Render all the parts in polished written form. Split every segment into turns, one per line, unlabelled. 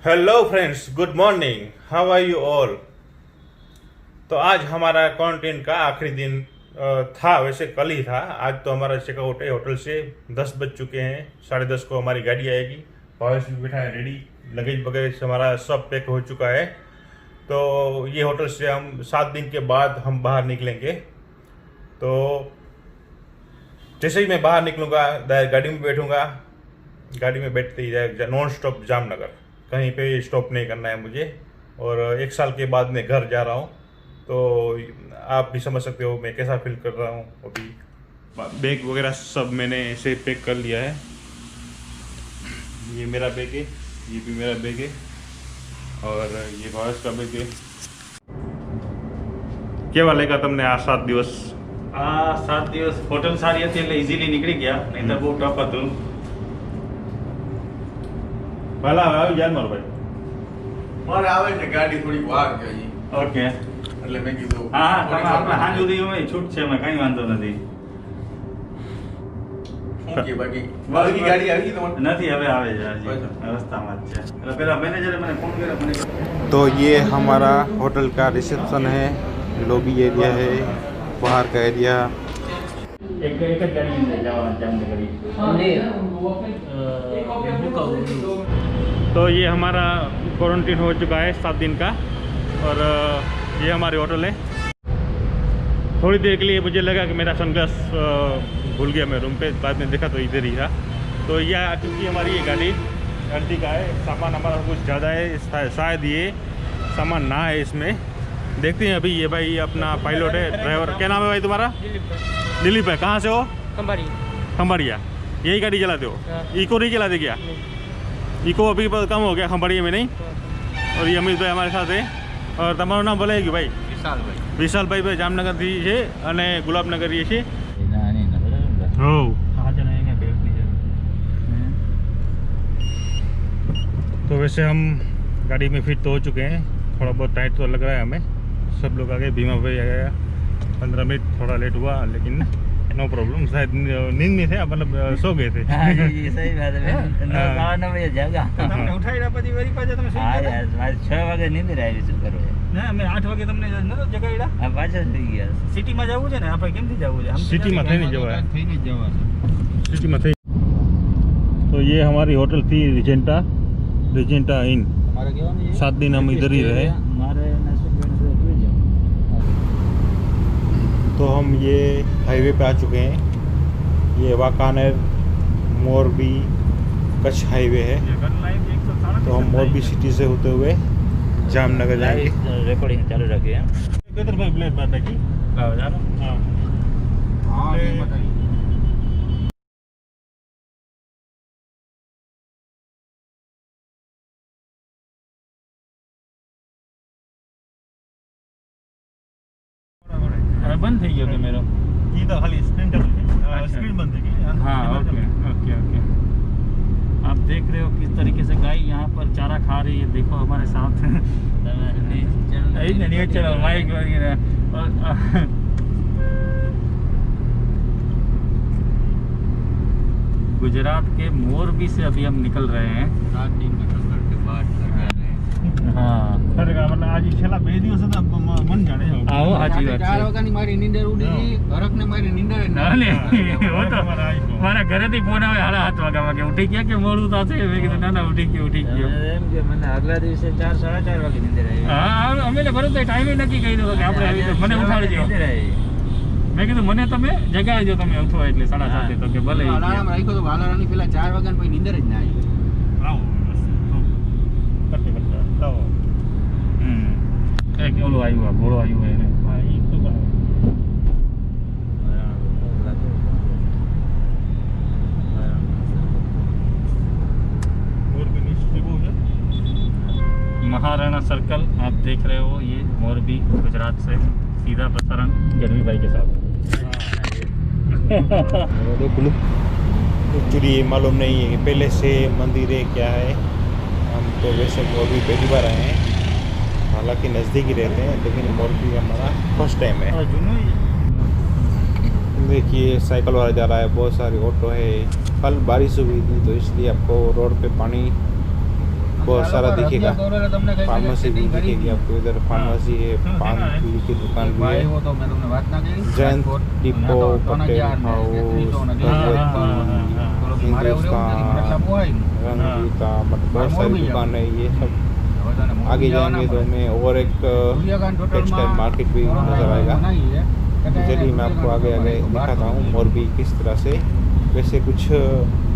Hello friends, good morning, how are you all. तो आज हमारा क्वारंटीन का आखिरी दिन था। वैसे कल ही था, आज तो हमारा चेकआउट है होटल से। 10 बज चुके हैं, 10:30 को हमारी गाड़ी आएगी। पॉइस भी बैठा है रेडी, लगेज वगैरह से हमारा सब पैक हो चुका है। तो ये होटल से हम 7 दिन के बाद हम बाहर निकलेंगे। तो जैसे ही मैं बाहर निकलूँगा गाड़ी में बैठूँगा, गाड़ी में बैठते ही नॉन स्टॉप जामनगर, कहीं पे स्टॉप नहीं करना है मुझे। और 1 साल के बाद मैं घर जा रहा हूँ, तो आप भी समझ सकते हो मैं कैसा फील कर रहा हूँ। अभी बैग वगैरह सब मैंने ऐसे पैक कर लिया है। ये मेरा बैग है, ये भी मेरा बैग है, और ये भारत का बैग है। કેવા લાગ્યા તમને આ 7 દિવસ?
આ 7 દિવસ હોટલ સારી હતી એટલે ઇઝીલી નીકળી ગયા, નહીં તો બહુ ટફ હતું.
ભલા આવી જાય મારો ભાઈ.
મારે આવે છે ગાડી થોડી વાર છે હજી.
ઓકે,
એટલે મેં કીધું
હા તમે આપણે સાંજ સુધી હોય છૂટ છે, એમાં કંઈ વાંધો નથી.
શું કે બાકી ગાડી આવી ગઈ તમારે?
નથી, હવે આવે છે, હજી રસ્તામાં જ છે. એટલે પેલા મેનેજરે મને ફોન કર્યો, મને
तो ये हमारा होटल का रिसेप्शन है, लॉबी एरिया है, बाहर का एरिया।
એક જ ગાડી અંદર જવાના જામનગર.
तो ये हमारा क्वारंटीन हो चुका है 7 दिन का, और ये हमारी होटल है। थोड़ी देर के लिए मुझे लगा कि मेरा सनग्लास भूल गया मैं रूम पे, बाद में देखा तो इधर ही था। तो यह क्योंकि हमारी ये गाड़ी अर्जी का है, सामान हमारा कुछ ज़्यादा है, शायद ये सामान ना है इसमें। देखते हैं अभी। ये भाई अपना पायलट है, ड्राइवर। क्या नाम है भाई तुम्हारा? दिलीप है। कहाँ से हो? खंबाड़िया। यही गाड़ी चलाते हो? इको नहीं चलाते क्या? इको अभी बहुत कम हो गया खंबाड़िया में, नहीं? और ये अमित भाई हमारे साथ है। और તમારું નામ બોલાય કે ભાઈ? વિશાલભાઈ ભાઈ જામનગરથી છે અને ગુલાબનગર એ છે. હો तो वैसे हम गाड़ी में फिट तो हो चुके हैं, थोड़ा बहुत टाइट तो लग रहा है हमें। सब लोग आ गए, भीमा भाई आ गया, 15 मिनट थोड़ा लेट हुआ, लेकिन नो प्रॉब्लम। शायद नींद में थे, मतलब सो गए थे।
हाँ जी, सही बात है। 9 बजे जागा
તમને ઉઠાડ્યા પછી વળી પાછા તમે સુઈ
હા
ગયા?
યાર, મારે 6 વાગે નીંદર આવી, શું કરવું?
ના, અમે 8 વાગે તમને નતો જગાડ્યા.
આ પાછા સુઈ ગયા.
સિટીમાં જવું છે ને, આપણે કેમથી જવું છે?
સિટીમાં થઈને જવાય.
થઈને જ જવા છે.
सिटी में थे। तो ये हमारी होटल थी रिजेंटा इन।
મારે કહેવાનું છે
7 दिन हम इधर ही रहे।
મારે નસીબ સુઈ જાવ.
तो हम ये हाईवे पे आ चुके हैं। ये वाकानेर मोरबी कच्छ हाईवे है। तो हम मोरबी सिटी से होते हुए जामनगर जाएंगे।
રેકોર્ડિંગ ચાલુ રાખીએ.
किधर भाई ब्लेड बात है की?
ચાલો ચાલો.
हाँ
હા એ બતાવી.
બંધ થઈ ગયો કેમેરો.
ये तो खाली स्क्रीन स्क्रीन बंद है की?
हाँ, ओके ओके ओके. आप देख रहे हो किस तरीके से गाय यहाँ पर चारा खा रही है. देखो हमारे साथ नहीं चलो माइक वगैरह. गुजरात के मोरबी से अभी हम निकल रहे हैं.
7 दिन का सफर के बाद घर जा रहे हैं.
हाँ,
खरेखर मतलब आज छेल्ला 2 દિવસ હતા, મન જાણે છે.
आओ साची बात
4
है.
વાગ્યાની મારી નીંદર ઉડી ગઈ, હરખને મારી નીંદર
ના લે, वो तो મારા ઘરેથી ફોન આવે 7:30 વાગે ઉઠી ગયા કે મોડું થશે. મેં કીધું ના ના ઉઠી ગયો.
એમ કે મને આગલા દિવસે 4 સાડા 4 વાગે નીંદર આવી.
હા, અમે ભરતભાઈ ટાઈમે નક્કી કરી દીધો કે આપણે આવી તો મને ઉઠાડજો.
નીંદર આવી.
મેં કીધું મને તમે જગાડજો, તમે ઉઠો એટલે 7:30 તો કે ભલે.
અલાર્મ રાખ્યો તો અલાર્મની પેલા 4 વાગ્યાની પછી નીંદર જ ના આવી.
લાવો કરતે કરતે લાવો.
એક ઓલો આવ્યો, ઘોડો આવ્યો એને.
હા ઈ તો બરાબર. मोरबी निश्चित वो है।
महाराणा सर्कल आप देख रहे हो, ये मोरबी गुजरात से सीधा प्रसारण गढ़वी भाई के साथ.
एक्चुअली ये मालूम नहीं है कि पहले से मंदिर है क्या है। हम तो वैसे मोरबी पहली बार आए हैं, हालांकि नज़दीक ही रहते हैं, लेकिन मोरबी हमारा फर्स्ट टाइम है। देखिए साइकिल वाला जा रहा है, बहुत सारी ऑटो है। कल बारिश हुई थी तो इसलिए आपको रोड पे पानी बहुत सारा दिखेगा। फार्मेसी भी दिखेगी आपको, इधर फार्मेसी है, पान की दुकान भी है, जैन डिपो, पटेल हाउस, हिंदुस्तान, रंगीता, मतलब बहुत सारी दुकान है। ये सब आगे जाएंगे तो हमें और एक टेक्सटाइल मार्केट भी नजर आएगा। चलिए मैं आपको आगे आगे दिखाता हूँ मोरबी किस तरह से। वैसे कुछ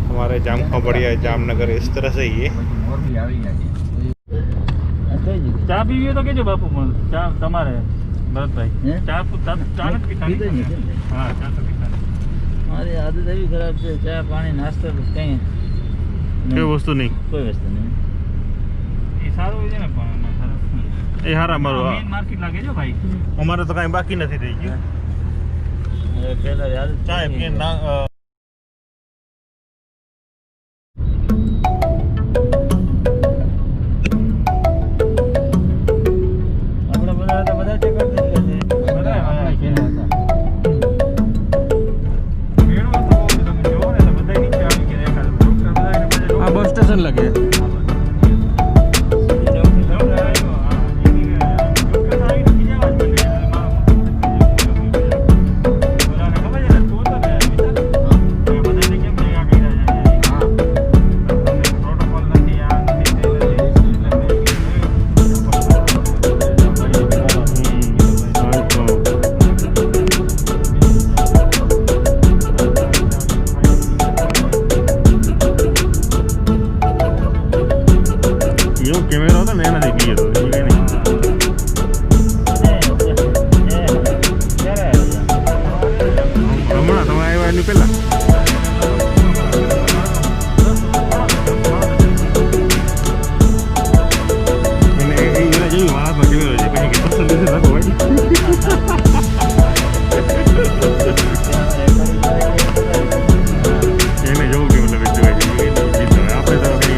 हमारे जाम बढ़िया जामनगर इस तरह से ही है।
ચા પીવી હોય તો કેજો બાપુ, ચા તમારે ભરતભાઈ ચા ચા નથી પીતા? હા, ચા તો પીતા નથી.
મારી આદત એવી ખરાબ છે, ચા પાણી નાસ્તો કંઈ
કોઈ વસ્તુ નહીં,
કોઈ વસ્તુ નહીં.
એ સારું હોય છે ને, પણ ખરાબ
એ હારા મારો
મેઇન માર્કેટ લાગે છે ભાઈ.
અમારે તો કાંઈ બાકી નથી થઈ ગયું।
પહેલા આદત
ચા પીએ ના
બસ સ્ટેશન લાગે।
કેમેરો હતો ને એનાથી પીએ તો એ કઈ નહીં। હમણાં તમે આવ્યા એની પહેલા એને જોયું હાથમાં કેમેરો છે, પછી કે પસંદ નથી રાખો ભાઈ। એને જોવું કે મતલબ આપણે તો કઈ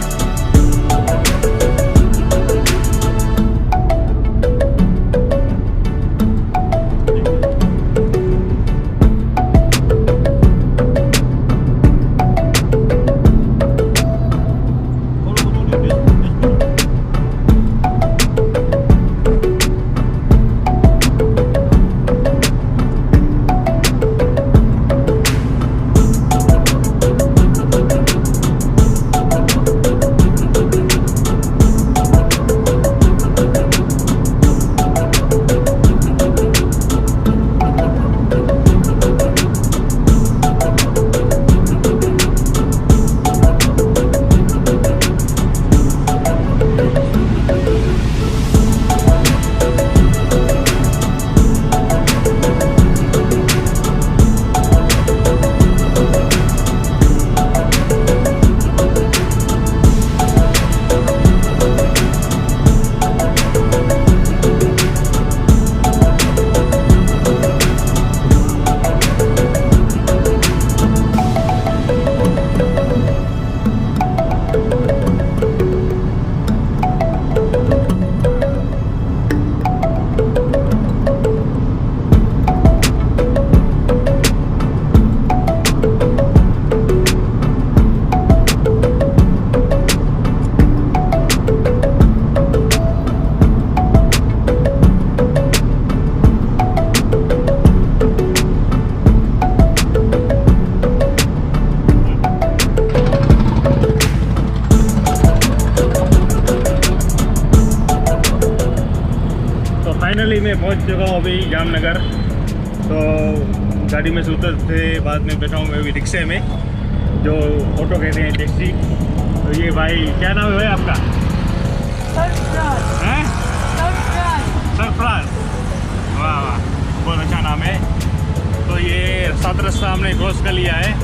फाइनली मैं पहुंच चुका हूँ अभी जामनगर। तो गाड़ी में से उतर थे, बाद में बैठा हूँ मैं अभी रिक्शे में, जो ऑटो कहते हैं, टैक्सी। तो ये भाई क्या नाम है भाई आपका? हैं? सरफराज। वाह वाह, बहुत अच्छा नाम है। तो ये 7 रास्ता हमने क्रॉस कर लिया है।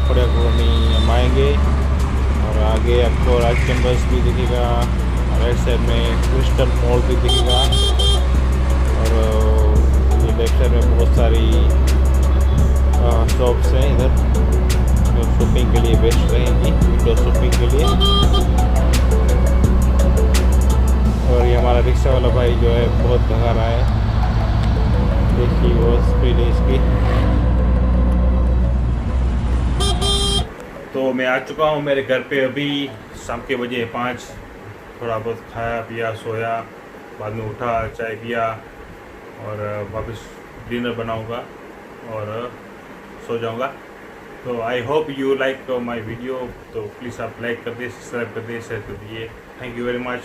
खोड़िया कॉलोनी हम आएंगे और आगे आपको राज कैंपस भी दिखेगा, राइट साइड में क्रिस्टल मॉल भी दिखेगा और ये लेफ्ट साइड में बहुत सारी शॉप्स हैं इधर जो शॉपिंग के लिए बेस्ट रहेंगी, विंडो शॉपिंग के लिए। और ये हमारा रिक्शा वाला भाई जो है बहुत भगा रहा है, देखिए वो स्पीड है इसकी। तो मैं आ चुका हूँ मेरे घर पे, अभी शाम के बजे 5, थोड़ा बहुत खाया पिया सोया, बाद में उठा चाय पिया और वापस डिनर बनाऊंगा और सो जाऊंगा। तो I hope you like my video, तो प्लीज़ आप लाइक कर दिए, सब्सक्राइब कर दिए, शेयर कर दिए। Thank you very much.